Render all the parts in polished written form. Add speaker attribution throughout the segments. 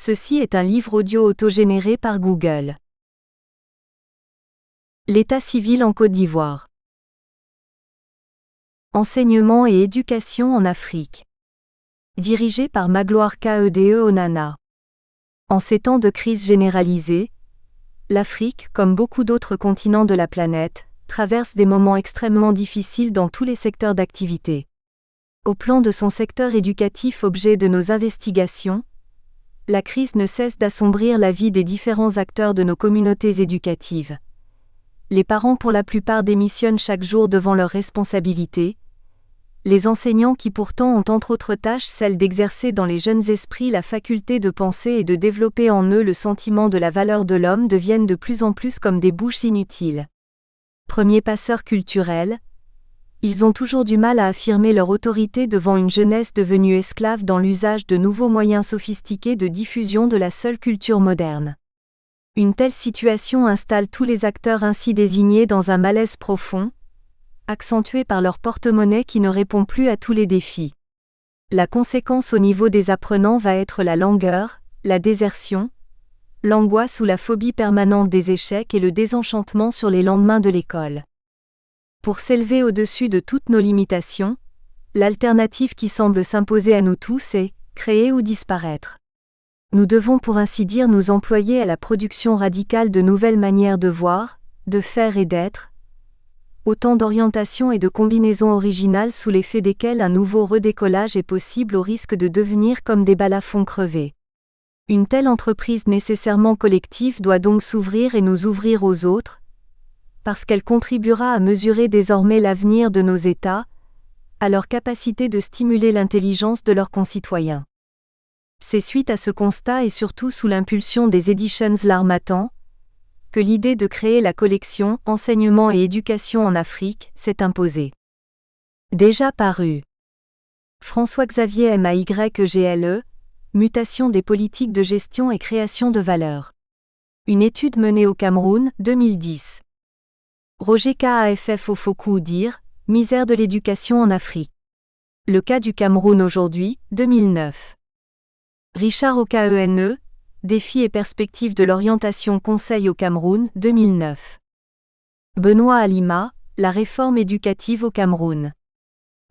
Speaker 1: Ceci est un livre audio autogénéré par Google. L'état civil en Côte d'Ivoire. Enseignement et éducation en Afrique. Dirigé par Magloire Kede Onana. En ces temps de crise généralisée, l'Afrique, comme beaucoup d'autres continents de la planète, traverse des moments extrêmement difficiles dans tous les secteurs d'activité. Au plan de son secteur éducatif, objet de nos investigations, la crise ne cesse d'assombrir la vie des différents acteurs de nos communautés éducatives. Les parents pour la plupart démissionnent chaque jour devant leurs responsabilités. Les enseignants qui pourtant ont entre autres tâches celle d'exercer dans les jeunes esprits la faculté de penser et de développer en eux le sentiment de la valeur de l'homme deviennent de plus en plus comme des bouches inutiles. Premiers passeurs culturels, ils ont toujours du mal à affirmer leur autorité devant une jeunesse devenue esclave dans l'usage de nouveaux moyens sophistiqués de diffusion de la seule culture moderne. Une telle situation installe tous les acteurs ainsi désignés dans un malaise profond, accentué par leur porte-monnaie qui ne répond plus à tous les défis. La conséquence au niveau des apprenants va être la langueur, la désertion, l'angoisse ou la phobie permanente des échecs et le désenchantement sur les lendemains de l'école. Pour s'élever au-dessus de toutes nos limitations, l'alternative qui semble s'imposer à nous tous est « créer ou disparaître ». Nous devons pour ainsi dire nous employer à la production radicale de nouvelles manières de voir, de faire et d'être, autant d'orientations et de combinaisons originales sous l'effet desquelles un nouveau redécollage est possible au risque de devenir comme des balafons crevés. Une telle entreprise nécessairement collective doit donc s'ouvrir et nous ouvrir aux autres, parce qu'elle contribuera à mesurer désormais l'avenir de nos États, à leur capacité de stimuler l'intelligence de leurs concitoyens. C'est suite à ce constat et surtout sous l'impulsion des éditions L'Harmattan, que l'idée de créer la collection « Enseignement et éducation en Afrique » s'est imposée. Déjà paru. François-Xavier Mayegle, Mutation des politiques de gestion et création de valeur. Une étude menée au Cameroun, 2010. Roger Kaff Ofoku dire, Misère de l'éducation en Afrique. Le cas du Cameroun aujourd'hui, 2009. Richard Okene, Défis et perspectives de l'orientation conseil au Cameroun, 2009. Benoît Alima, La réforme éducative au Cameroun.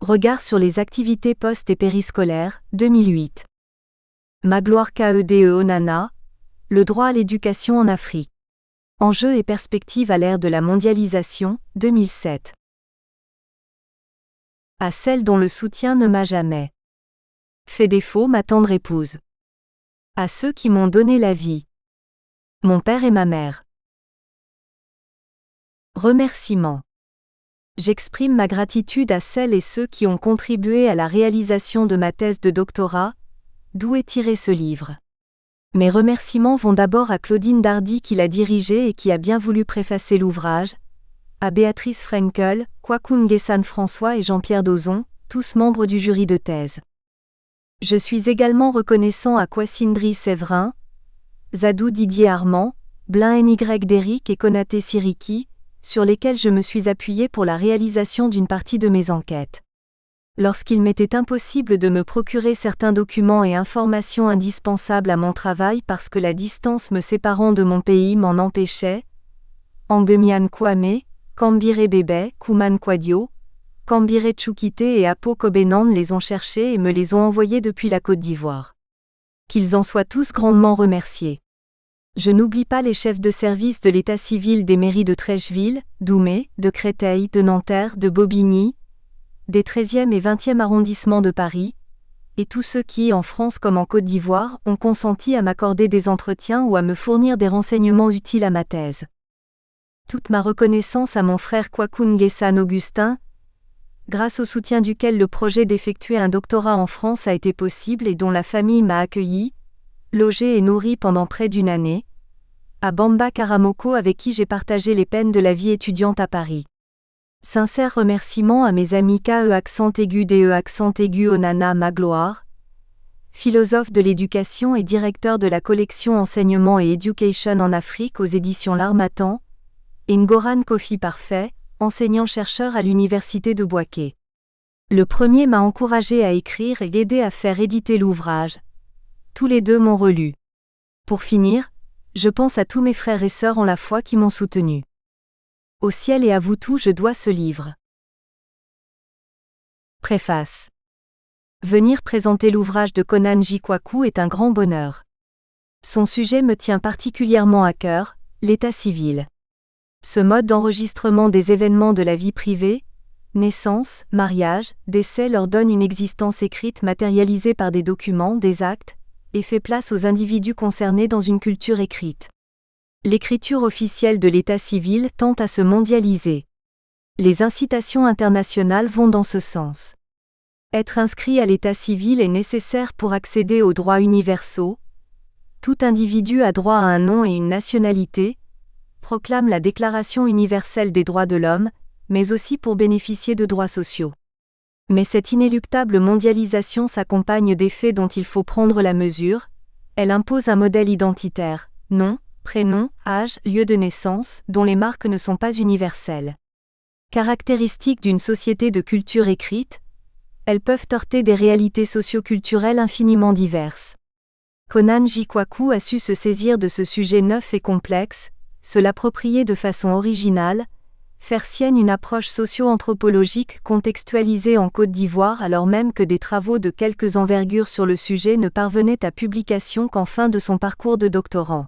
Speaker 1: Regard sur les activités post- et périscolaires, 2008. Magloire Kede Onana, Le droit à l'éducation en Afrique. Enjeux et perspectives à l'ère de la mondialisation, 2007. À celle dont le soutien ne m'a jamais fait défaut, ma tendre épouse. À ceux qui m'ont donné la vie. Mon père et ma mère. Remerciements. J'exprime ma gratitude à celles et ceux qui ont contribué à la réalisation de ma thèse de doctorat, d'où est tiré ce livre. Mes remerciements vont d'abord à Claudine Dardy qui l'a dirigé et qui a bien voulu préfacer l'ouvrage, à Béatrice Frenkel, Kwaku Nguessan François et Jean-Pierre Dozon, tous membres du jury de thèse. Je suis également reconnaissant à Kwasindri Séverin, Zadou Didier Armand, Blin Ny Déric et Konaté Siriki, sur lesquels je me suis appuyé pour la réalisation d'une partie de mes enquêtes. Lorsqu'il m'était impossible de me procurer certains documents et informations indispensables à mon travail parce que la distance me séparant de mon pays m'en empêchait, Angemian Kwame, Kambire Bebe, Kouman Kwadio, Kambire Tchoukite et Apo Kobenan les ont cherchés et me les ont envoyés depuis la Côte d'Ivoire. Qu'ils en soient tous grandement remerciés. Je n'oublie pas les chefs de service de l'état civil des mairies de Trècheville, d'Oumé, de Créteil, de Nanterre, de Bobigny, des 13e et 20e arrondissements de Paris, et tous ceux qui, en France comme en Côte d'Ivoire, ont consenti à m'accorder des entretiens ou à me fournir des renseignements utiles à ma thèse. Toute ma reconnaissance à mon frère Kwaku Nguessan Augustin, grâce au soutien duquel le projet d'effectuer un doctorat en France a été possible et dont la famille m'a accueilli, logé et nourri pendant près d'une année, à Bamba Karamoko avec qui j'ai partagé les peines de la vie étudiante à Paris. Sincères remerciements à mes amis DE Onana Magloire, philosophe de l'éducation et directeur de la collection Enseignement et Education en Afrique aux éditions L'Harmattan, et Ngoran Kofi Parfait, enseignant-chercheur à l'université de Bouaké. Le premier m'a encouragé à écrire et aidé à faire éditer l'ouvrage. Tous les deux m'ont relu. Pour finir, je pense à tous mes frères et sœurs en la foi qui m'ont soutenu. Au ciel et à vous tous je dois ce livre. Préface. Venir présenter l'ouvrage de Conan J. Kwaku est un grand bonheur. Son sujet me tient particulièrement à cœur, l'état civil. Ce mode d'enregistrement des événements de la vie privée, naissance, mariage, décès leur donne une existence écrite matérialisée par des documents, des actes, et fait place aux individus concernés dans une culture écrite. L'écriture officielle de l'état civil tend à se mondialiser. Les incitations internationales vont dans ce sens. Être inscrit à l'état civil est nécessaire pour accéder aux droits universaux. Tout individu a droit à un nom et une nationalité, proclame la Déclaration universelle des droits de l'homme, mais aussi pour bénéficier de droits sociaux. Mais cette inéluctable mondialisation s'accompagne d'effets dont il faut prendre la mesure. Elle impose un modèle identitaire, nom, prénom, âge, lieu de naissance, dont les marques ne sont pas universelles. Caractéristiques d'une société de culture écrite, elles peuvent heurter des réalités socio-culturelles infiniment diverses. Conan J. Kwaku a su se saisir de ce sujet neuf et complexe, se l'approprier de façon originale, faire sienne une approche socio-anthropologique contextualisée en Côte d'Ivoire alors même que des travaux de quelques envergures sur le sujet ne parvenaient à publication qu'en fin de son parcours de doctorant.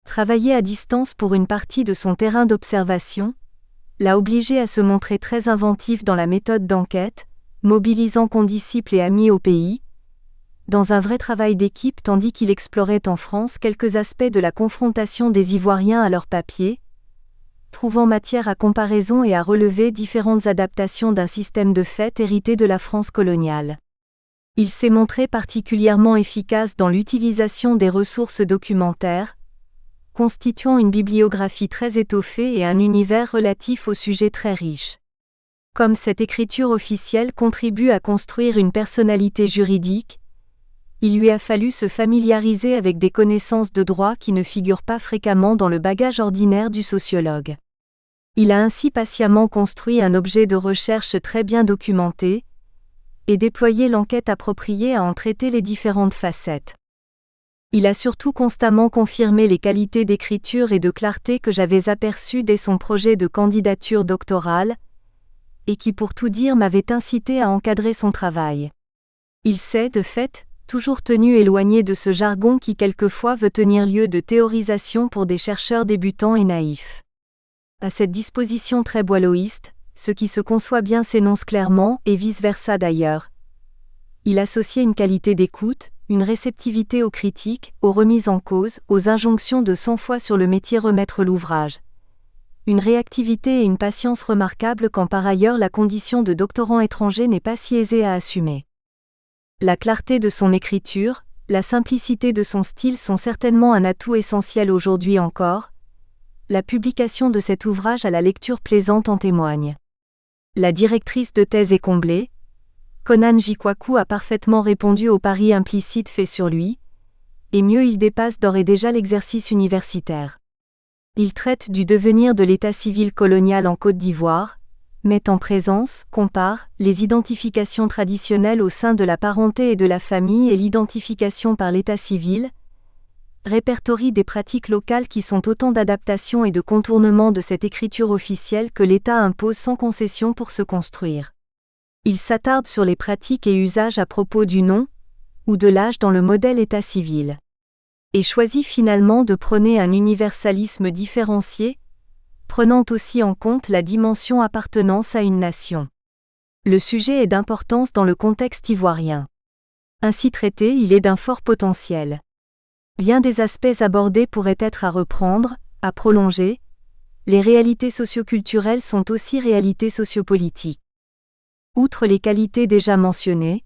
Speaker 1: Travailler à distance pour une partie de son terrain d'observation l'a obligé à se montrer très inventif dans la méthode d'enquête, mobilisant condisciples et amis au pays, dans un vrai travail d'équipe tandis qu'il explorait en France quelques aspects de la confrontation des Ivoiriens à leurs papiers, trouvant matière à comparaison et à relever différentes adaptations d'un système de fait hérité de la France coloniale. Il s'est montré particulièrement efficace dans l'utilisation des ressources documentaires, constituant une bibliographie très étoffée et un univers relatif au sujet très riche. Comme cette écriture officielle contribue à construire une personnalité juridique, il lui a fallu se familiariser avec des connaissances de droit qui ne figurent pas fréquemment dans le bagage ordinaire du sociologue. Il a ainsi patiemment construit un objet de recherche très bien documenté, et déployé l'enquête appropriée à en traiter les différentes facettes. Il a surtout constamment confirmé les qualités d'écriture et de clarté que j'avais aperçues dès son projet de candidature doctorale, et qui pour tout dire m'avait incité à encadrer son travail. Il s'est, de fait, toujours tenu éloigné de ce jargon qui quelquefois veut tenir lieu de théorisation pour des chercheurs débutants et naïfs. À cette disposition très boileauiste, ce qui se conçoit bien s'énonce clairement et vice-versa d'ailleurs. Il associait une qualité d'écoute, une réceptivité aux critiques, aux remises en cause, aux injonctions de 100 fois sur le métier remettre l'ouvrage. Une réactivité et une patience remarquables quand par ailleurs la condition de doctorant étranger n'est pas si aisée à assumer. La clarté de son écriture, la simplicité de son style sont certainement un atout essentiel aujourd'hui encore. La publication de cet ouvrage à la lecture plaisante en témoigne. La directrice de thèse est comblée. Conan J. Kwaku a parfaitement répondu au pari implicite fait sur lui, et mieux il dépasse d'ores et déjà l'exercice universitaire. Il traite du devenir de l'état civil colonial en Côte d'Ivoire, met en présence, compare, les identifications traditionnelles au sein de la parenté et de la famille et l'identification par l'état civil, répertorie des pratiques locales qui sont autant d'adaptations et de contournements de cette écriture officielle que l'État impose sans concession pour se construire. Il s'attarde sur les pratiques et usages à propos du nom, ou de l'âge dans le modèle état civil. Et choisit finalement de prôner un universalisme différencié, prenant aussi en compte la dimension appartenance à une nation. Le sujet est d'importance dans le contexte ivoirien. Ainsi traité, il est d'un fort potentiel. Bien des aspects abordés pourraient être à reprendre, à prolonger. Les réalités socioculturelles sont aussi réalités sociopolitiques. Outre les qualités déjà mentionnées,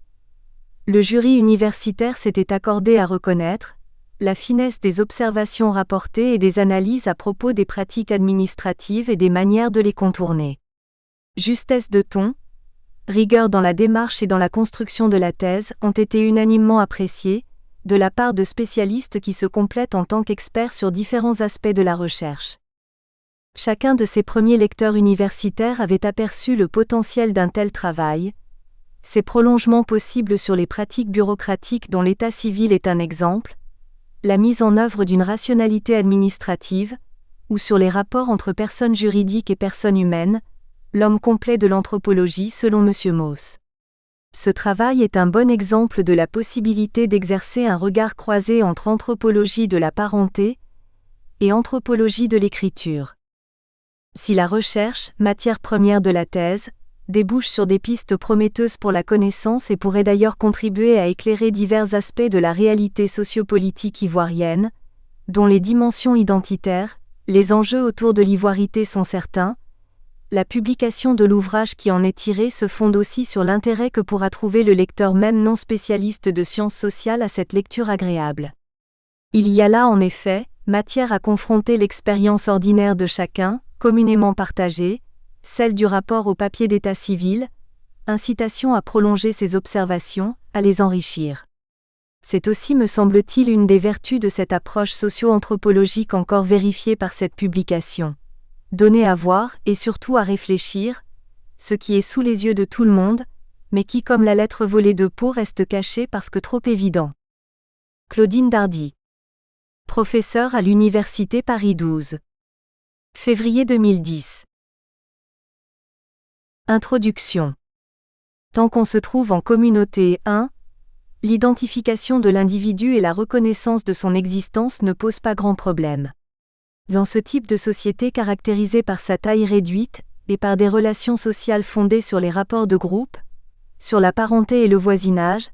Speaker 1: le jury universitaire s'était accordé à reconnaître la finesse des observations rapportées et des analyses à propos des pratiques administratives et des manières de les contourner. Justesse de ton, rigueur dans la démarche et dans la construction de la thèse ont été unanimement appréciées, de la part de spécialistes qui se complètent en tant qu'experts sur différents aspects de la recherche. Chacun de ces premiers lecteurs universitaires avait aperçu le potentiel d'un tel travail, ses prolongements possibles sur les pratiques bureaucratiques dont l'état civil est un exemple, la mise en œuvre d'une rationalité administrative, ou sur les rapports entre personnes juridiques et personnes humaines, l'homme complet de l'anthropologie selon M. Mauss. Ce travail est un bon exemple de la possibilité d'exercer un regard croisé entre anthropologie de la parenté et anthropologie de l'écriture. Si la recherche, matière première de la thèse, débouche sur des pistes prometteuses pour la connaissance et pourrait d'ailleurs contribuer à éclairer divers aspects de la réalité sociopolitique ivoirienne, dont les dimensions identitaires, les enjeux autour de l'ivoirité sont certains, la publication de l'ouvrage qui en est tiré se fonde aussi sur l'intérêt que pourra trouver le lecteur même non spécialiste de sciences sociales à cette lecture agréable. Il y a là en effet, matière à confronter l'expérience ordinaire de chacun, communément partagée, celle du rapport au papier d'état civil, incitation à prolonger ses observations, à les enrichir. C'est aussi, me semble-t-il, une des vertus de cette approche socio-anthropologique encore vérifiée par cette publication. Donner à voir, et surtout à réfléchir, ce qui est sous les yeux de tout le monde, mais qui comme la lettre volée de Pau reste caché parce que trop évident. Claudine Dardy. Professeure à l'Université Paris 12. Février 2010. Introduction. Tant qu'on se trouve en communauté 1, l'identification de l'individu et la reconnaissance de son existence ne posent pas grand problème. Dans ce type de société caractérisée par sa taille réduite, et par des relations sociales fondées sur les rapports de groupe, sur la parenté et le voisinage,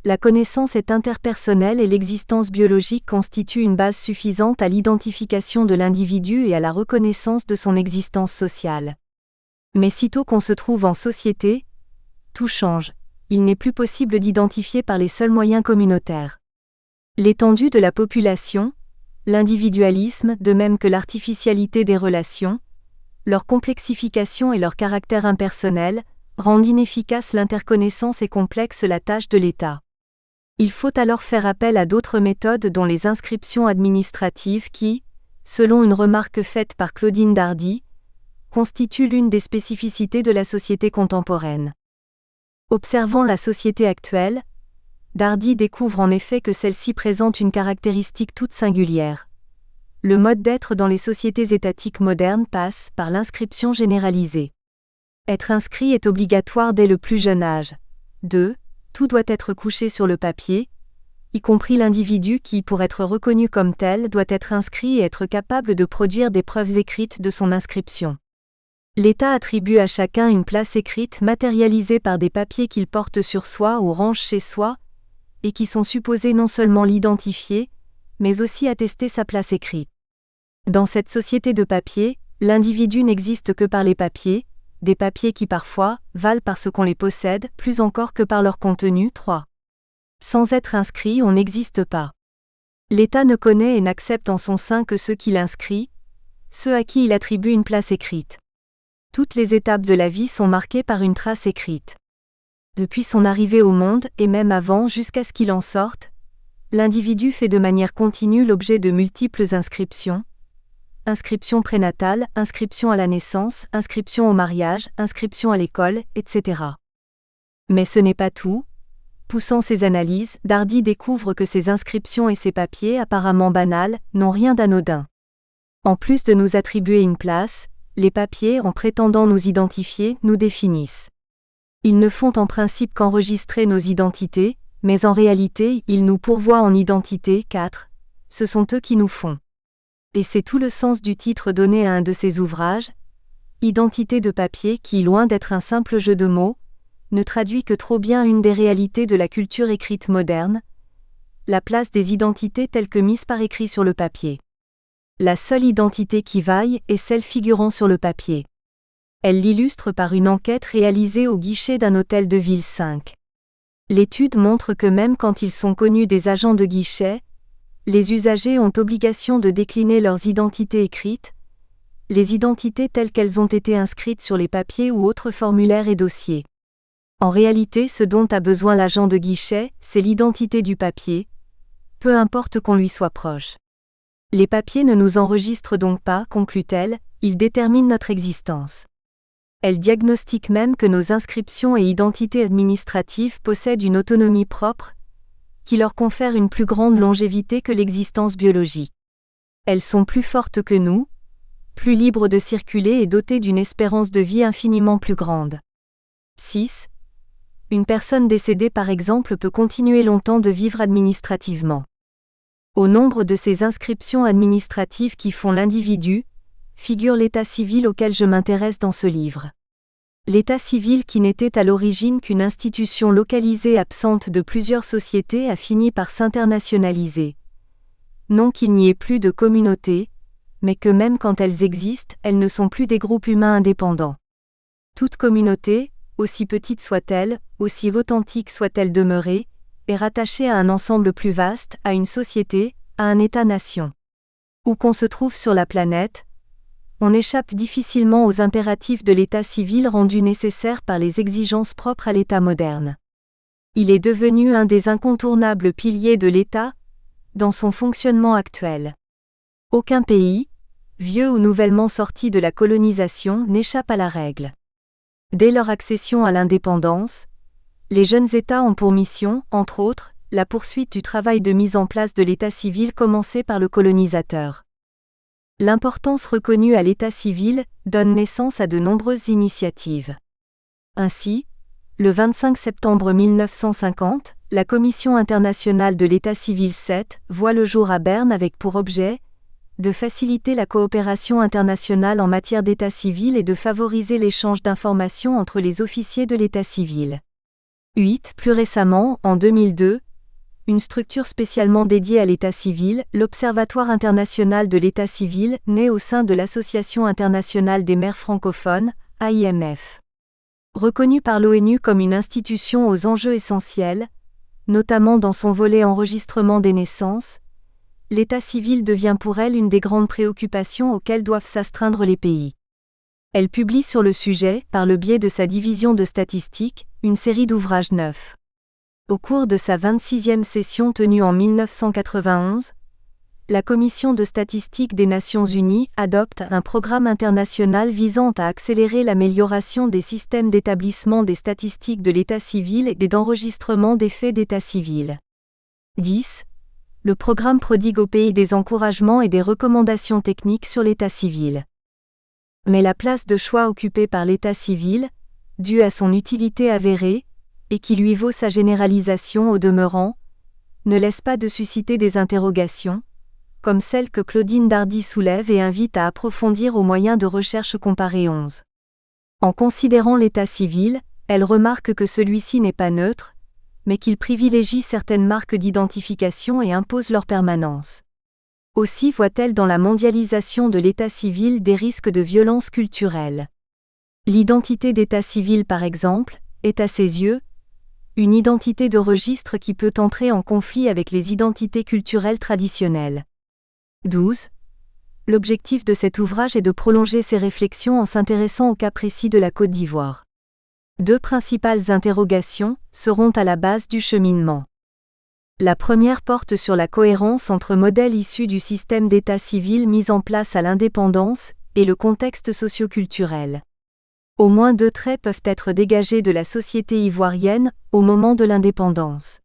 Speaker 1: la connaissance est interpersonnelle et l'existence biologique constitue une base suffisante à l'identification de l'individu et à la reconnaissance de son existence sociale. Mais sitôt qu'on se trouve en société, tout change, il n'est plus possible d'identifier par les seuls moyens communautaires. L'étendue de la population, l'individualisme, de même que l'artificialité des relations, leur complexification et leur caractère impersonnel, rendent inefficace l'interconnaissance et complexe la tâche de l'État. Il faut alors faire appel à d'autres méthodes dont les inscriptions administratives qui, selon une remarque faite par Claudine Dardy, constituent l'une des spécificités de la société contemporaine. Observant la société actuelle, Dardy découvre en effet que celle-ci présente une caractéristique toute singulière. Le mode d'être dans les sociétés étatiques modernes passe par l'inscription généralisée. Être inscrit est obligatoire dès le plus jeune âge. 2. Tout doit être couché sur le papier, y compris l'individu qui, pour être reconnu comme tel, doit être inscrit et être capable de produire des preuves écrites de son inscription. L'État attribue à chacun une place écrite matérialisée par des papiers qu'il porte sur soi ou range chez soi, et qui sont supposés non seulement l'identifier, mais aussi attester sa place écrite. Dans cette société de papier, l'individu n'existe que par les papiers, des papiers qui parfois valent parce qu'on les possède, plus encore que par leur contenu. 3. Sans être inscrit, on n'existe pas. L'État ne connaît et n'accepte en son sein que ceux qu'il inscrit, ceux à qui il attribue une place écrite. Toutes les étapes de la vie sont marquées par une trace écrite. Depuis son arrivée au monde, et même avant jusqu'à ce qu'il en sorte, l'individu fait de manière continue l'objet de multiples inscriptions. Inscription prénatale, inscription à la naissance, inscription au mariage, inscription à l'école, etc. Mais ce n'est pas tout. Poussant ses analyses, Dardy découvre que ces inscriptions et ces papiers apparemment banals n'ont rien d'anodin. En plus de nous attribuer une place, les papiers, en prétendant nous identifier, nous définissent. Ils ne font en principe qu'enregistrer nos identités, mais en réalité, ils nous pourvoient en identité. 4. Ce sont eux qui nous font. Et c'est tout le sens du titre donné à un de ses ouvrages, Identité de papier, qui, loin d'être un simple jeu de mots, ne traduit que trop bien une des réalités de la culture écrite moderne, la place des identités telles que mises par écrit sur le papier. La seule identité qui vaille est celle figurant sur le papier. Elle l'illustre par une enquête réalisée au guichet d'un hôtel de ville 5. L'étude montre que même quand ils sont connus des agents de guichet, les usagers ont obligation de décliner leurs identités écrites, les identités telles qu'elles ont été inscrites sur les papiers ou autres formulaires et dossiers. En réalité, ce dont a besoin l'agent de guichet, c'est l'identité du papier, peu importe qu'on lui soit proche. Les papiers ne nous enregistrent donc pas, conclut-elle, ils déterminent notre existence. Elle diagnostique même que nos inscriptions et identités administratives possèdent une autonomie propre, qui leur confère une plus grande longévité que l'existence biologique. Elles sont plus fortes que nous, plus libres de circuler et dotées d'une espérance de vie infiniment plus grande. 6. Une personne décédée par exemple peut continuer longtemps de vivre administrativement. Au nombre de ces inscriptions administratives qui font l'individu, figure l'état civil auquel je m'intéresse dans ce livre. L'état civil qui n'était à l'origine qu'une institution localisée absente de plusieurs sociétés a fini par s'internationaliser. Non qu'il n'y ait plus de communautés, mais que même quand elles existent, elles ne sont plus des groupes humains indépendants. Toute communauté, aussi petite soit-elle, aussi authentique soit-elle demeurée, est rattachée à un ensemble plus vaste, à une société, à un État-nation. Où qu'on se trouve sur la planète, on échappe difficilement aux impératifs de l'état civil rendus nécessaires par les exigences propres à l'état moderne. Il est devenu un des incontournables piliers de l'état, dans son fonctionnement actuel. Aucun pays, vieux ou nouvellement sorti de la colonisation, n'échappe à la règle. Dès leur accession à l'indépendance, les jeunes États ont pour mission, entre autres, la poursuite du travail de mise en place de l'état civil commencé par le colonisateur. L'importance reconnue à l'état civil donne naissance à de nombreuses initiatives. Ainsi, le 25 septembre 1950, la Commission internationale de l'état civil 7 voit le jour à Berne avec pour objet de faciliter la coopération internationale en matière d'état civil et de favoriser l'échange d'informations entre les officiers de l'état civil. 8. Plus récemment, en 2002, une structure spécialement dédiée à l'état civil, l'Observatoire international de l'état civil, né au sein de l'Association internationale des maires francophones, AIMF. Reconnue par l'ONU comme une institution aux enjeux essentiels, notamment dans son volet enregistrement des naissances, l'état civil devient pour elle une des grandes préoccupations auxquelles doivent s'astreindre les pays. Elle publie sur le sujet, par le biais de sa division de statistiques, une série d'ouvrages neufs. Au cours de sa 26e session tenue en 1991, la Commission de statistique des Nations Unies adopte un programme international visant à accélérer l'amélioration des systèmes d'établissement des statistiques de l'état civil et d'enregistrement des faits d'état civil. 10. Le programme prodigue au pays des encouragements et des recommandations techniques sur l'état civil. Mais la place de choix occupée par l'état civil, due à son utilité avérée, et qui lui vaut sa généralisation au demeurant, ne laisse pas de susciter des interrogations, comme celle que Claudine Dardy soulève et invite à approfondir au moyen de recherches comparées 11. En considérant l'état civil, elle remarque que celui-ci n'est pas neutre, mais qu'il privilégie certaines marques d'identification et impose leur permanence. Aussi voit-elle dans la mondialisation de l'état civil des risques de violence culturelle. L'identité d'état civil par exemple, est à ses yeux, une identité de registre qui peut entrer en conflit avec les identités culturelles traditionnelles. 12. L'objectif de cet ouvrage est de prolonger ces réflexions en s'intéressant au cas précis de la Côte d'Ivoire. Deux principales interrogations seront à la base du cheminement. La première porte sur la cohérence entre modèles issus du système d'état civil mis en place à l'indépendance et le contexte socio-culturel. Au moins deux traits peuvent être dégagés de la société ivoirienne au moment de l'indépendance.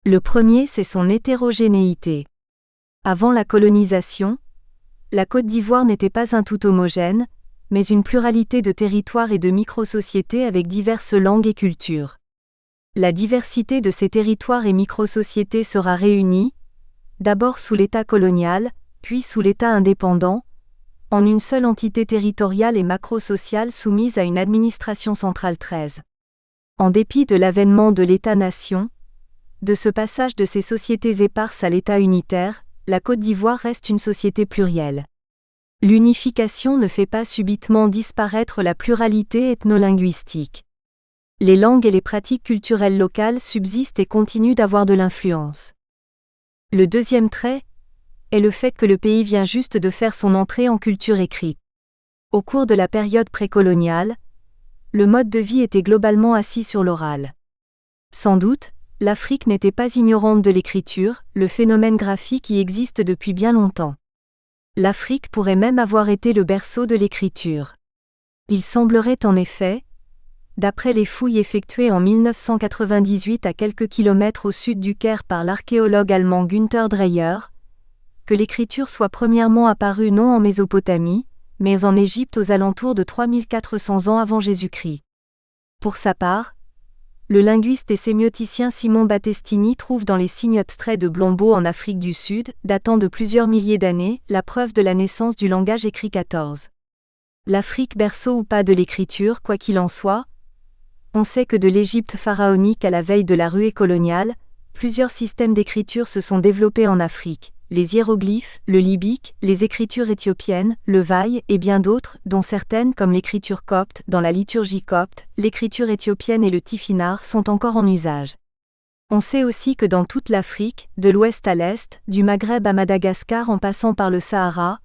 Speaker 1: Le premier, c'est son hétérogénéité. Avant la colonisation, la Côte d'Ivoire n'était pas un tout homogène, mais une pluralité de territoires et de micro-sociétés avec diverses langues et cultures. La diversité de ces territoires et micro-sociétés sera réunie, d'abord sous l'État colonial, puis sous l'État indépendant, en une seule entité territoriale et macro-sociale soumise à une administration centrale 13. En dépit de l'avènement de l'État-nation, de ce passage de ces sociétés éparses à l'État unitaire, la Côte d'Ivoire reste une société plurielle. L'unification ne fait pas subitement disparaître la pluralité ethno-linguistique. Les langues et les pratiques culturelles locales subsistent et continuent d'avoir de l'influence. Le deuxième trait est le fait que le pays vient juste de faire son entrée en culture écrite. Au cours de la période précoloniale, le mode de vie était globalement assis sur l'oral. Sans doute, l'Afrique n'était pas ignorante de l'écriture, le phénomène graphique y existe depuis bien longtemps. L'Afrique pourrait même avoir été le berceau de l'écriture. Il semblerait en effet d'après les fouilles effectuées en 1998 à quelques kilomètres au sud du Caire par l'archéologue allemand Günther Dreyer, que l'écriture soit premièrement apparue non en Mésopotamie, mais en Égypte aux alentours de 3400 ans avant Jésus-Christ. Pour sa part, le linguiste et sémioticien Simon Battestini trouve dans les signes abstraits de Blombo en Afrique du Sud, datant de plusieurs milliers d'années, la preuve de la naissance du langage écrit 14. L'Afrique berceau ou pas de l'écriture, quoi qu'il en soit, on sait que de l'Égypte pharaonique à la veille de la ruée coloniale, plusieurs systèmes d'écriture se sont développés en Afrique. Les hiéroglyphes, le libyque, les écritures éthiopiennes, le vaï et bien d'autres, dont certaines comme l'écriture copte dans la liturgie copte, l'écriture éthiopienne et le tifinagh sont encore en usage. On sait aussi que dans toute l'Afrique, de l'ouest à l'est, du Maghreb à Madagascar en passant par le Sahara,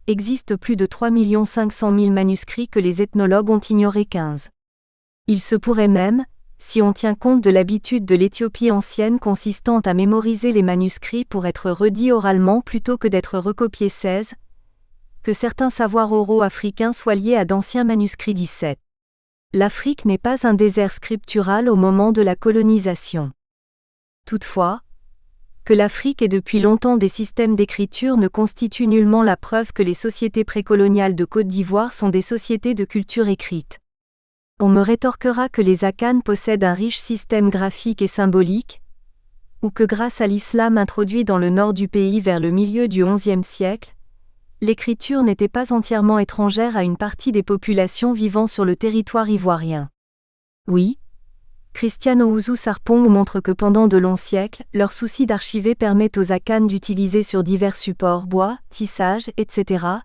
Speaker 1: existe plus de 3 500 000 manuscrits que les ethnologues ont ignoré 15. Il se pourrait même, si on tient compte de l'habitude de l'Éthiopie ancienne consistant à mémoriser les manuscrits pour être redits oralement plutôt que d'être recopiés 16, que certains savoirs oraux africains soient liés à d'anciens manuscrits 17. L'Afrique n'est pas un désert scriptural au moment de la colonisation. Toutefois, que l'Afrique ait depuis longtemps des systèmes d'écriture ne constitue nullement la preuve que les sociétés précoloniales de Côte d'Ivoire sont des sociétés de culture écrite. On me rétorquera que les Akanes possèdent un riche système graphique et symbolique, ou que grâce à l'islam introduit dans le nord du pays vers le milieu du XIe siècle, l'écriture n'était pas entièrement étrangère à une partie des populations vivant sur le territoire ivoirien. Oui, Christian Ouzou Sarpong montre que pendant de longs siècles, leur souci d'archiver permet aux Akanes d'utiliser sur divers supports bois, tissage, etc.,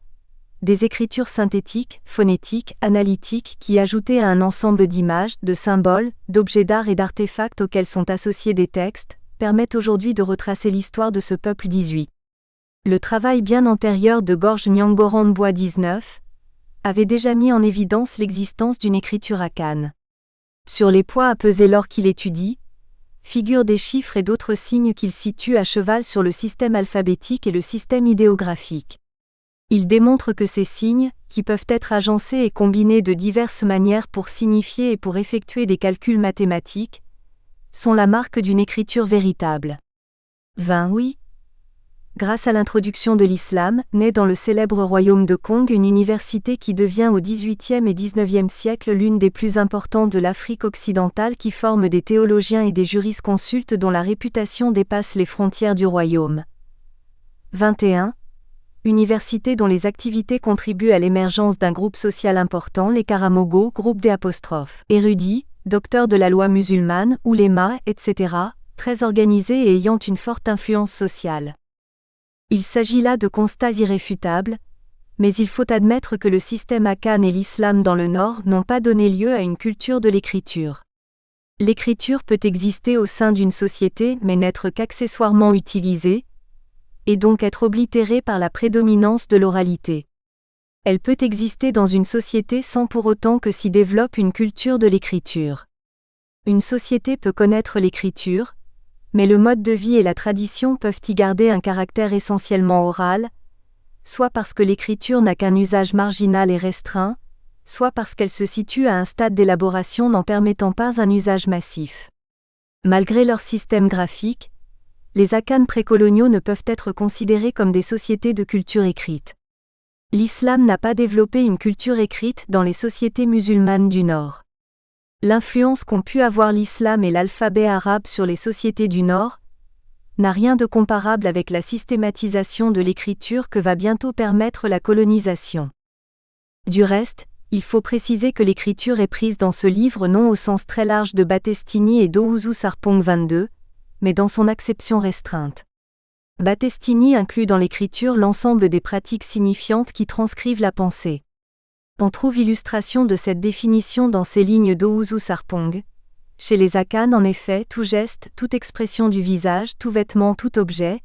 Speaker 1: des écritures synthétiques, phonétiques, analytiques qui ajoutées à un ensemble d'images, de symboles, d'objets d'art et d'artefacts auxquels sont associés des textes, permettent aujourd'hui de retracer l'histoire de ce peuple 18. Le travail bien antérieur de Gorge Nyanggoran Bois 19 avait déjà mis en évidence l'existence d'une écriture akane. Sur les poids à peser l'or qu'il étudie, figurent des chiffres et d'autres signes qu'il situe à cheval sur le système alphabétique et le système idéographique. Il démontre que ces signes, qui peuvent être agencés et combinés de diverses manières pour signifier et pour effectuer des calculs mathématiques, sont la marque d'une écriture véritable. 20 Oui. Grâce à l'introduction de l'islam, naît dans le célèbre royaume de Kong une université qui devient au XVIIIe et XIXe siècle l'une des plus importantes de l'Afrique occidentale qui forme des théologiens et des jurisconsultes dont la réputation dépasse les frontières du royaume. 21 Université dont les activités contribuent à l'émergence d'un groupe social important, les Karamogo, groupe des apostrophes, érudits, docteurs de la loi musulmane, oulémas, etc., très organisés et ayant une forte influence sociale. Il s'agit là de constats irréfutables, mais il faut admettre que le système akane et l'islam dans le Nord n'ont pas donné lieu à une culture de l'écriture. L'écriture peut exister au sein d'une société mais n'être qu'accessoirement utilisée, et donc être oblitérée par la prédominance de l'oralité. Elle peut exister dans une société sans pour autant que s'y développe une culture de l'écriture. Une société peut connaître l'écriture, mais le mode de vie et la tradition peuvent y garder un caractère essentiellement oral, soit parce que l'écriture n'a qu'un usage marginal et restreint, soit parce qu'elle se situe à un stade d'élaboration n'en permettant pas un usage massif. Malgré leur système graphique, les Akanes précoloniaux ne peuvent être considérés comme des sociétés de culture écrite. L'islam n'a pas développé une culture écrite dans les sociétés musulmanes du Nord. L'influence qu'ont pu avoir l'islam et l'alphabet arabe sur les sociétés du Nord n'a rien de comparable avec la systématisation de l'écriture que va bientôt permettre la colonisation. Du reste, il faut préciser que l'écriture est prise dans ce livre non au sens très large de Battestini et d'Ouzou Sarpong 22, mais dans son acception restreinte. Battestini inclut dans l'écriture l'ensemble des pratiques signifiantes qui transcrivent la pensée. On trouve illustration de cette définition dans ces lignes d'Ouzou Sarpong. Chez les Akanes en effet, tout geste, toute expression du visage, tout vêtement, tout objet,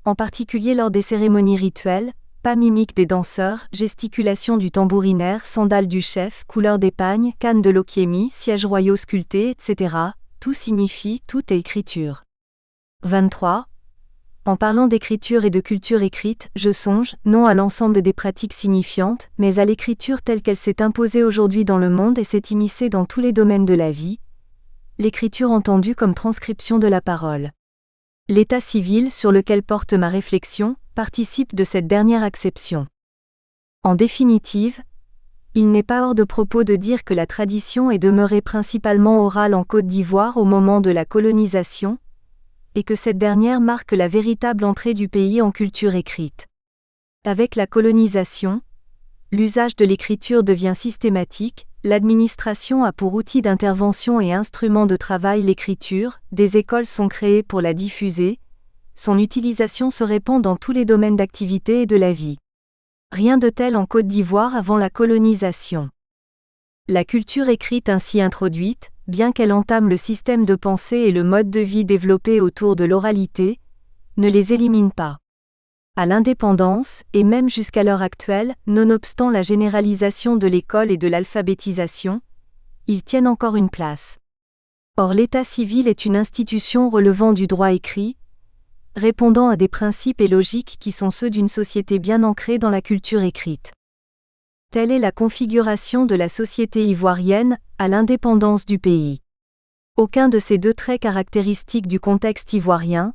Speaker 1: en particulier lors des cérémonies rituelles, pas mimique des danseurs, gesticulation du tambourinaire, sandales du chef, couleur des pagnes, canne de l'okiemi, sièges royaux sculptés, etc., tout signifie, tout est écriture. 23. En parlant d'écriture et de culture écrite, je songe, non à l'ensemble des pratiques signifiantes, mais à l'écriture telle qu'elle s'est imposée aujourd'hui dans le monde et s'est immiscée dans tous les domaines de la vie, l'écriture entendue comme transcription de la parole. L'état civil sur lequel porte ma réflexion participe de cette dernière acception. En définitive, il n'est pas hors de propos de dire que la tradition est demeurée principalement orale en Côte d'Ivoire au moment de la colonisation, et que cette dernière marque la véritable entrée du pays en culture écrite. Avec la colonisation, l'usage de l'écriture devient systématique, l'administration a pour outil d'intervention et instrument de travail l'écriture, des écoles sont créées pour la diffuser, son utilisation se répand dans tous les domaines d'activité et de la vie. Rien de tel en Côte d'Ivoire avant la colonisation. La culture écrite ainsi introduite, bien qu'elle entame le système de pensée et le mode de vie développé autour de l'oralité, ne les élimine pas. À l'indépendance, et même jusqu'à l'heure actuelle, nonobstant la généralisation de l'école et de l'alphabétisation, ils tiennent encore une place. Or l'état civil est une institution relevant du droit écrit, répondant à des principes et logiques qui sont ceux d'une société bien ancrée dans la culture écrite. Telle est la configuration de la société ivoirienne, à l'indépendance du pays. Aucun de ces deux traits caractéristiques du contexte ivoirien,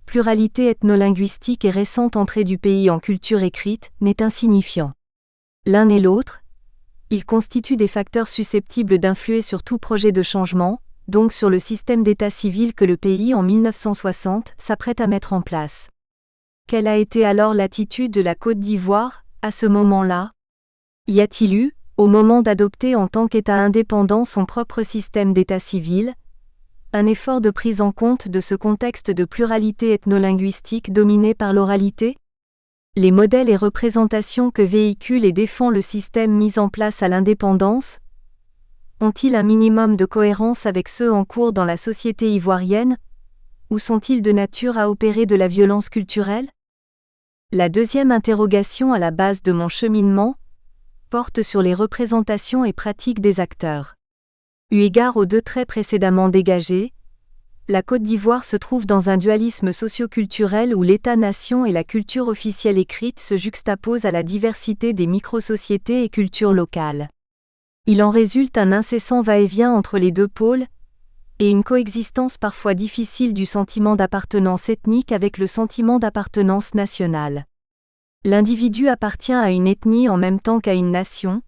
Speaker 1: pluralité ethnolinguistique et récente entrée du pays en culture écrite, n'est insignifiant. L'un et l'autre, ils constituent des facteurs susceptibles d'influer sur tout projet de changement, donc sur le système d'état civil que le pays en 1960 s'apprête à mettre en place. Quelle a été alors l'attitude de la Côte d'Ivoire, à ce moment-là ? Y a-t-il eu, au moment d'adopter en tant qu'État indépendant son propre système d'état civil, un effort de prise en compte de ce contexte de pluralité ethnolinguistique dominé par l'oralité ? Les modèles et représentations que véhicule et défend le système mis en place à l'indépendance ont-ils un minimum de cohérence avec ceux en cours dans la société ivoirienne, ou sont-ils de nature à opérer de la violence culturelle ? La deuxième interrogation à la base de mon cheminement porte sur les représentations et pratiques des acteurs. Eu égard aux deux traits précédemment dégagés, la Côte d'Ivoire se trouve dans un dualisme socio-culturel où l'État-nation et la culture officielle écrite se juxtaposent à la diversité des micro-sociétés et cultures locales. Il en résulte un incessant va-et-vient entre les deux pôles, et une coexistence parfois difficile du sentiment d'appartenance ethnique avec le sentiment d'appartenance nationale. L'individu appartient à une ethnie en même temps qu'à une nation,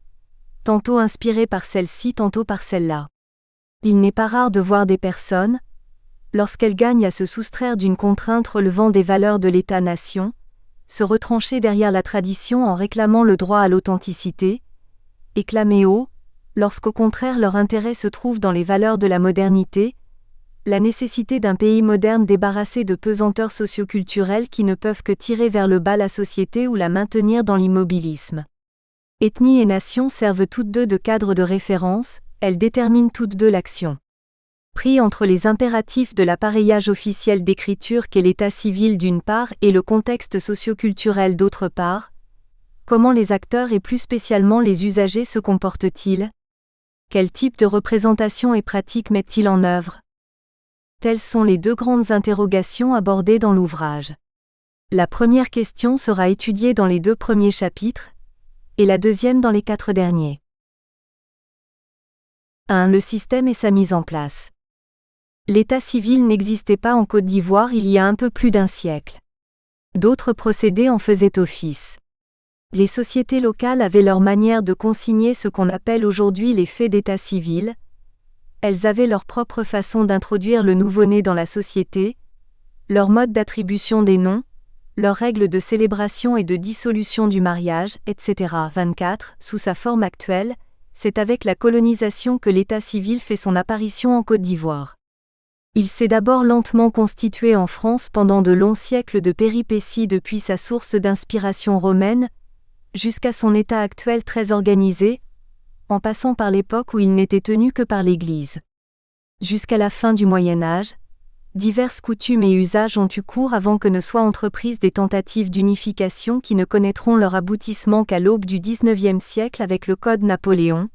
Speaker 1: tantôt inspiré par celle-ci, tantôt par celle-là. Il n'est pas rare de voir des personnes, lorsqu'elles gagnent à se soustraire d'une contrainte relevant des valeurs de l'État-nation, se retrancher derrière la tradition en réclamant le droit à l'authenticité, et clamer haut, lorsqu'au contraire leur intérêt se trouve dans les valeurs de la modernité, la nécessité d'un pays moderne débarrassé de pesanteurs socioculturelles qui ne peuvent que tirer vers le bas la société ou la maintenir dans l'immobilisme. Ethnie et nation servent toutes deux de cadre de référence, elles déterminent toutes deux l'action. Pris entre les impératifs de l'appareillage officiel d'écriture qu'est l'état civil d'une part et le contexte socioculturel d'autre part, comment les acteurs et plus spécialement les usagers se comportent-ils ? Quel type de représentation et pratique mettent-ils en œuvre ? Telles sont les deux grandes interrogations abordées dans l'ouvrage. La première question sera étudiée dans les 2 premiers chapitres, et la deuxième dans les 4 derniers. 1. Le système et sa mise en place. L'état civil n'existait pas en Côte d'Ivoire il y a un peu plus d'un siècle. D'autres procédés en faisaient office. Les sociétés locales avaient leur manière de consigner ce qu'on appelle aujourd'hui les faits d'état civil. Elles avaient leur propre façon d'introduire le nouveau-né dans la société, leur mode d'attribution des noms, leurs règles de célébration et de dissolution du mariage, etc. 24. Sous sa forme actuelle, c'est avec la colonisation que l'état civil fait son apparition en Côte d'Ivoire. Il s'est d'abord lentement constitué en France pendant de longs siècles de péripéties depuis sa source d'inspiration romaine, jusqu'à son état actuel très organisé, en passant par l'époque où il n'était tenu que par l'Église. Jusqu'à la fin du Moyen Âge, diverses coutumes et usages ont eu cours avant que ne soient entreprises des tentatives d'unification qui ne connaîtront leur aboutissement qu'à l'aube du XIXe siècle avec le Code Napoléon,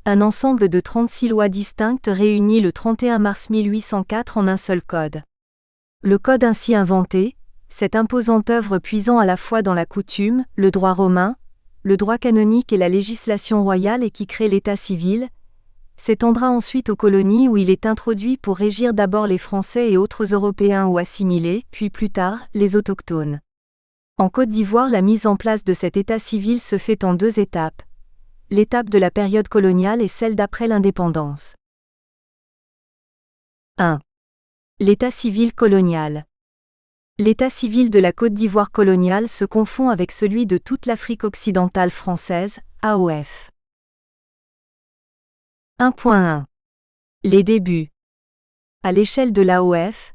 Speaker 1: un ensemble de 36 lois distinctes réunies le 31 mars 1804 en un seul code. Le code ainsi inventé, cette imposante œuvre puisant à la fois dans la coutume, le droit romain, le droit canonique et la législation royale et qui crée l'état civil, s'étendra ensuite aux colonies où il est introduit pour régir d'abord les Français et autres Européens ou assimilés, puis plus tard, les autochtones. En Côte d'Ivoire, la mise en place de cet état civil se fait en 2 étapes. L'étape de la période coloniale et celle d'après l'indépendance. 1. L'état civil colonial. L'état civil de la Côte d'Ivoire coloniale se confond avec celui de toute l'Afrique occidentale française, AOF. 1.1. Les débuts. À l'échelle de l'AOF,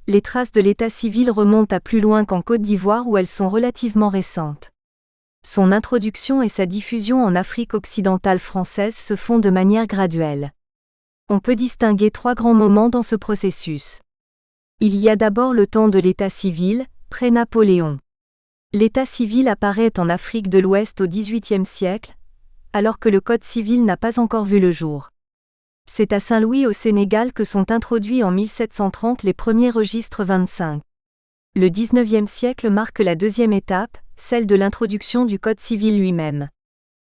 Speaker 1: les traces de l'état civil remontent à plus loin qu'en Côte d'Ivoire où elles sont relativement récentes. Son introduction et sa diffusion en Afrique occidentale française se font de manière graduelle. On peut distinguer 3 grands moments dans ce processus. Il y a d'abord le temps de l'état civil, pré-Napoléon. L'état civil apparaît en Afrique de l'Ouest au XVIIIe siècle, alors que le code civil n'a pas encore vu le jour. C'est à Saint-Louis au Sénégal que sont introduits en 1730 les premiers registres 25. Le XIXe siècle marque la 2e étape, celle de l'introduction du code civil lui-même.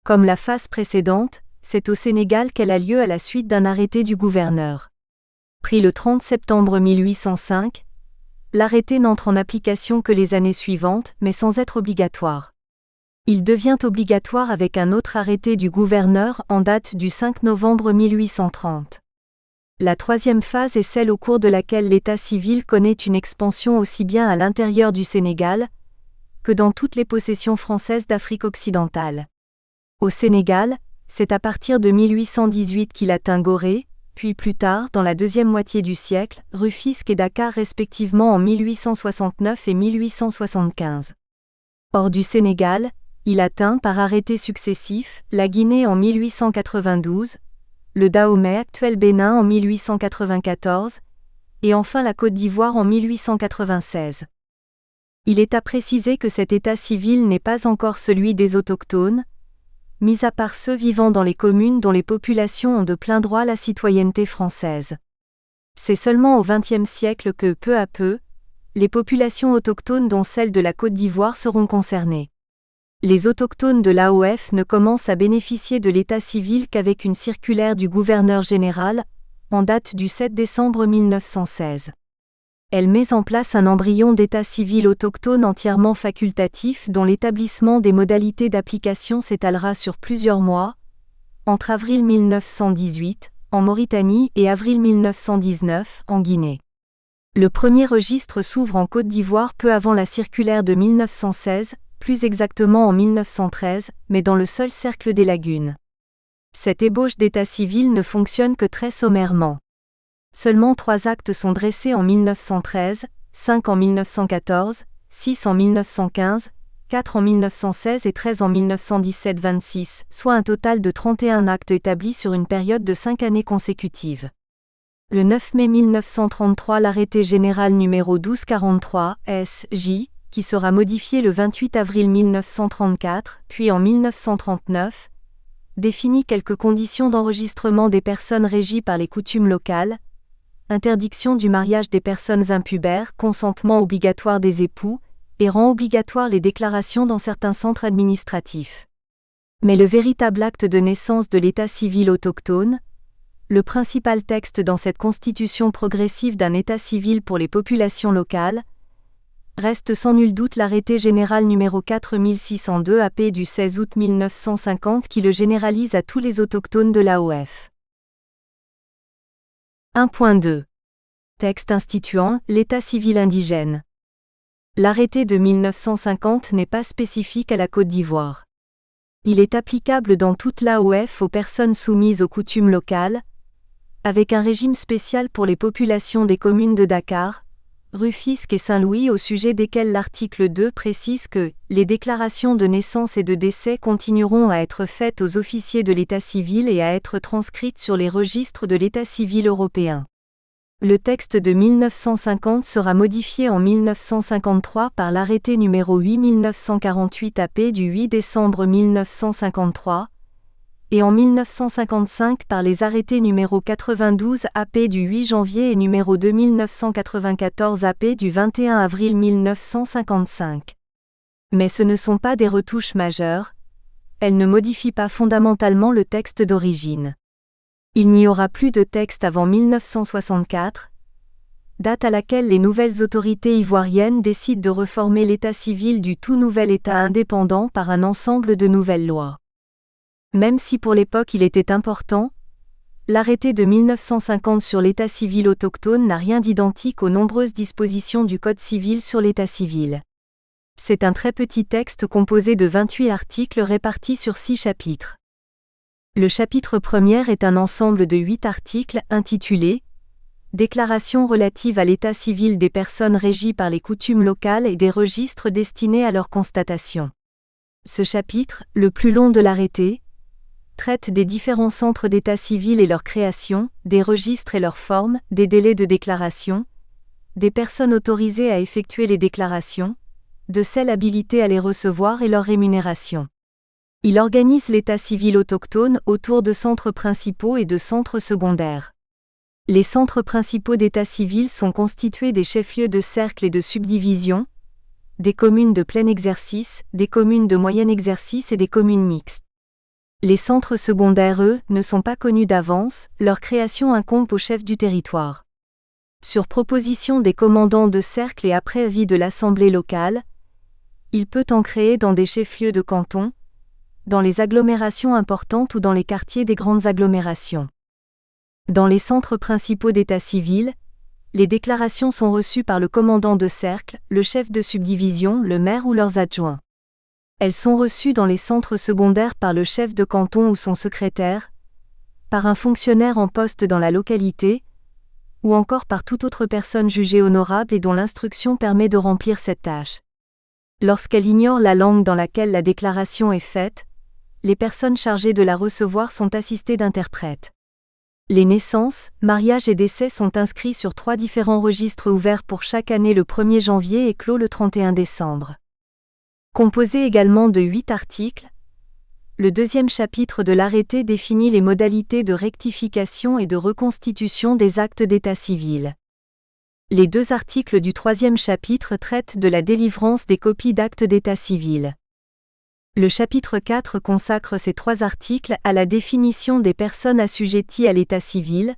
Speaker 1: Comme la phase précédente, c'est au Sénégal qu'elle a lieu à la suite d'un arrêté du gouverneur. Pris le 30 septembre 1805, l'arrêté n'entre en application que les années suivantes, mais sans être obligatoire. Il devient obligatoire avec un autre arrêté du gouverneur en date du 5 novembre 1830. La 3e phase est celle au cours de laquelle l'état civil connaît une expansion aussi bien à l'intérieur du Sénégal que dans toutes les possessions françaises d'Afrique occidentale. Au Sénégal, c'est à partir de 1818 qu'il atteint Gorée, puis plus tard, dans la 2e moitié du siècle, Rufisque et Dakar respectivement en 1869 et 1875. Hors du Sénégal, il atteint par arrêtés successifs la Guinée en 1892, le Dahomey actuel Bénin en 1894, et enfin la Côte d'Ivoire en 1896. Il est à préciser que cet état civil n'est pas encore celui des autochtones, mis à part ceux vivant dans les communes dont les populations ont de plein droit la citoyenneté française. C'est seulement au XXe siècle que, peu à peu, les populations autochtones dont celle de la Côte d'Ivoire seront concernées. Les autochtones de l'AOF ne commencent à bénéficier de l'état civil qu'avec une circulaire du gouverneur général, en date du 7 décembre 1916. Elle met en place un embryon d'état civil autochtone entièrement facultatif dont l'établissement des modalités d'application s'étalera sur plusieurs mois, entre avril 1918, en Mauritanie et avril 1919, en Guinée. Le premier registre s'ouvre en Côte d'Ivoire peu avant la circulaire de 1916, plus exactement en 1913, mais dans le seul cercle des lagunes. Cette ébauche d'état civil ne fonctionne que très sommairement. Seulement 3 actes sont dressés en 1913, 5 en 1914, 6 en 1915, 4 en 1916 et 13 en 1917-26, soit un total de 31 actes établis sur une période de 5 années consécutives. Le 9 mai 1933, l'arrêté général numéro 1243, S.J., qui sera modifié le 28 avril 1934, puis en 1939, définit quelques conditions d'enregistrement des personnes régies par les coutumes locales, interdiction du mariage des personnes impubères, consentement obligatoire des époux, et rend obligatoire les déclarations dans certains centres administratifs. Mais le véritable acte de naissance de l'état civil autochtone, le principal texte dans cette constitution progressive d'un état civil pour les populations locales, reste sans nul doute l'arrêté général numéro 4602 AP du 16 août 1950 qui le généralise à tous les autochtones de l'AOF. 1.2. Texte instituant l'état civil indigène. L'arrêté de 1950 n'est pas spécifique à la Côte d'Ivoire. Il est applicable dans toute l'AOF aux personnes soumises aux coutumes locales, avec un régime spécial pour les populations des communes de Dakar, Rufisque et Saint-Louis au sujet desquelles l'article 2 précise que « les déclarations de naissance et de décès continueront à être faites aux officiers de l'état civil et à être transcrites sur les registres de l'état civil européen ». Le texte de 1950 sera modifié en 1953 par l'arrêté numéro 8/1948 AP du 8 décembre 1953, et en 1955 par les arrêtés numéro 92 AP du 8 janvier et numéro 2994 AP du 21 avril 1955. Mais ce ne sont pas des retouches majeures, elles ne modifient pas fondamentalement le texte d'origine. Il n'y aura plus de texte avant 1964, date à laquelle les nouvelles autorités ivoiriennes décident de reformer l'état civil du tout nouvel État indépendant par un ensemble de nouvelles lois. Même si pour l'époque il était important, l'arrêté de 1950 sur l'état civil autochtone n'a rien d'identique aux nombreuses dispositions du Code civil sur l'état civil. C'est un très petit texte composé de 28 articles répartis sur 6 chapitres. Le chapitre premier est un ensemble de 8 articles intitulés « Déclaration relative à l'état civil des personnes régies par les coutumes locales et des registres destinés à leur constatation ». Ce chapitre, le plus long de l'arrêté, traite des différents centres d'état civil et leur création, des registres et leurs formes, des délais de déclaration, des personnes autorisées à effectuer les déclarations, de celles habilitées à les recevoir et leur rémunération. Il organise l'état civil autochtone autour de centres principaux et de centres secondaires. Les centres principaux d'état civil sont constitués des chefs-lieux de cercle et de subdivision, des communes de plein exercice, des communes de moyen exercice et des communes mixtes. Les centres secondaires, eux, ne sont pas connus d'avance, leur création incombe au chef du territoire. Sur proposition des commandants de cercle et après avis de l'Assemblée locale, il peut en créer dans des chefs-lieux de canton, dans les agglomérations importantes ou dans les quartiers des grandes agglomérations. Dans les centres principaux d'état civil, les déclarations sont reçues par le commandant de cercle, le chef de subdivision, le maire ou leurs adjoints. Elles sont reçues dans les centres secondaires par le chef de canton ou son secrétaire, par un fonctionnaire en poste dans la localité, ou encore par toute autre personne jugée honorable et dont l'instruction permet de remplir cette tâche. Lorsqu'elle ignore la langue dans laquelle la déclaration est faite, les personnes chargées de la recevoir sont assistées d'interprètes. Les naissances, mariages et décès sont inscrits sur 3 différents registres ouverts pour chaque année le 1er janvier et clos le 31 décembre. Composé également de 8 articles, le deuxième chapitre de l'arrêté définit les modalités de rectification et de reconstitution des actes d'état civil. Les 2 articles du 3e chapitre traitent de la délivrance des copies d'actes d'état civil. Le chapitre 4 consacre ces 3 articles à la définition des personnes assujetties à l'état civil,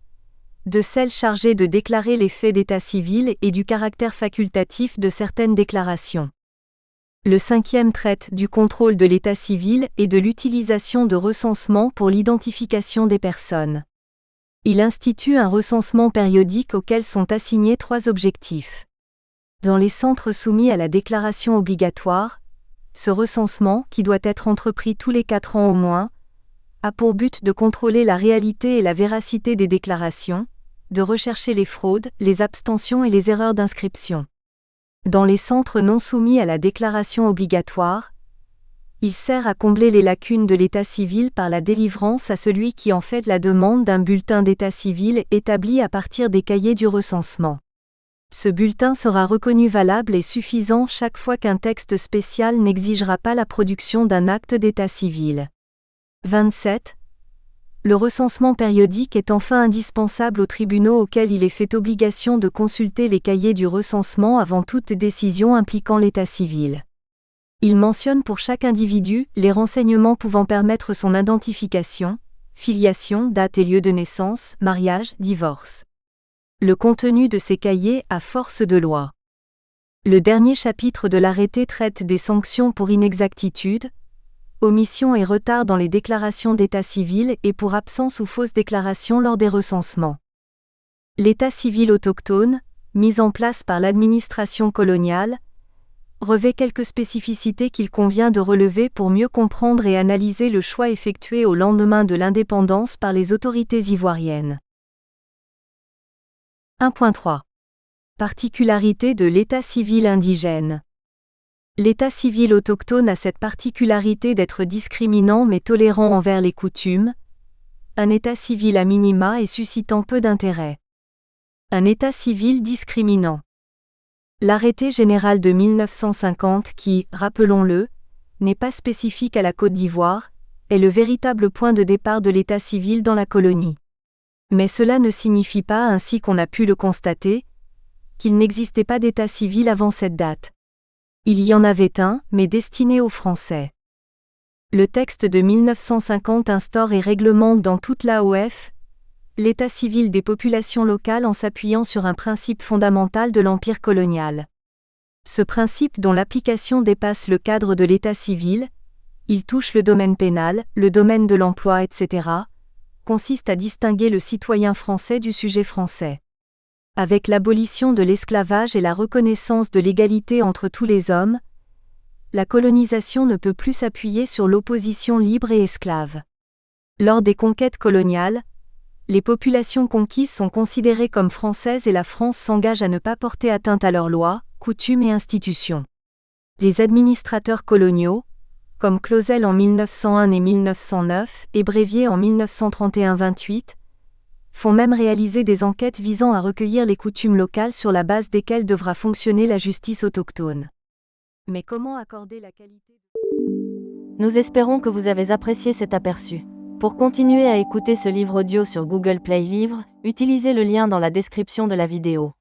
Speaker 1: de celles chargées de déclarer les faits d'état civil et du caractère facultatif de certaines déclarations. Le 5e traite du contrôle de l'état civil et de l'utilisation de recensements pour l'identification des personnes. Il institue un recensement périodique auquel sont assignés 3 objectifs. Dans les centres soumis à la déclaration obligatoire, ce recensement, qui doit être entrepris tous les 4 ans au moins, a pour but de contrôler la réalité et la véracité des déclarations, de rechercher les fraudes, les abstentions et les erreurs d'inscription. Dans les centres non soumis à la déclaration obligatoire, il sert à combler les lacunes de l'état civil par la délivrance à celui qui en fait la demande d'un bulletin d'état civil établi à partir des cahiers du recensement. Ce bulletin sera reconnu valable et suffisant chaque fois qu'un texte spécial n'exigera pas la production d'un acte d'état civil. 27. Le recensement périodique est enfin indispensable aux tribunaux auxquels il est fait obligation de consulter les cahiers du recensement avant toute décision impliquant l'état civil. Il mentionne pour chaque individu les renseignements pouvant permettre son identification, filiation, date et lieu de naissance, mariage, divorce. Le contenu de ces cahiers a force de loi. Le dernier chapitre de l'arrêté traite des sanctions pour inexactitude, omission et retard dans les déclarations d'état civil et pour absence ou fausse déclaration lors des recensements. L'état civil autochtone, mis en place par l'administration coloniale, revêt quelques spécificités qu'il convient de relever pour mieux comprendre et analyser le choix effectué au lendemain de l'indépendance par les autorités ivoiriennes. 1.3. Particularité de l'état civil indigène. L'état civil autochtone a cette particularité d'être discriminant mais tolérant envers les coutumes, un état civil à minima et suscitant peu d'intérêt. Un état civil discriminant. L'arrêté général de 1950 qui, rappelons-le, n'est pas spécifique à la Côte d'Ivoire, est le véritable point de départ de l'état civil dans la colonie. Mais cela ne signifie pas, ainsi qu'on a pu le constater, qu'il n'existait pas d'état civil avant cette date. Il y en avait un, mais destiné aux Français. Le texte de 1950 instaure et réglemente dans toute l'AOF l'état civil des populations locales en s'appuyant sur un principe fondamental de l'empire colonial. Ce principe, dont l'application dépasse le cadre de l'état civil, il touche le domaine pénal, le domaine de l'emploi, etc., consiste à distinguer le citoyen français du sujet français. Avec l'abolition de l'esclavage et la reconnaissance de l'égalité entre tous les hommes, la colonisation ne peut plus s'appuyer sur l'opposition libre et esclave. Lors des conquêtes coloniales, les populations conquises sont considérées comme françaises et la France s'engage à ne pas porter atteinte à leurs lois, coutumes et institutions. Les administrateurs coloniaux, comme Clausel en 1901 et 1909 et Brévier en 1931-28, font même réaliser des enquêtes visant à recueillir les coutumes locales sur la base desquelles devra fonctionner la justice autochtone. Mais comment accorder la qualité ?
Speaker 2: Nous espérons que vous avez apprécié cet aperçu. Pour continuer à écouter ce livre audio sur Google Play Livres, utilisez le lien dans la description de la vidéo.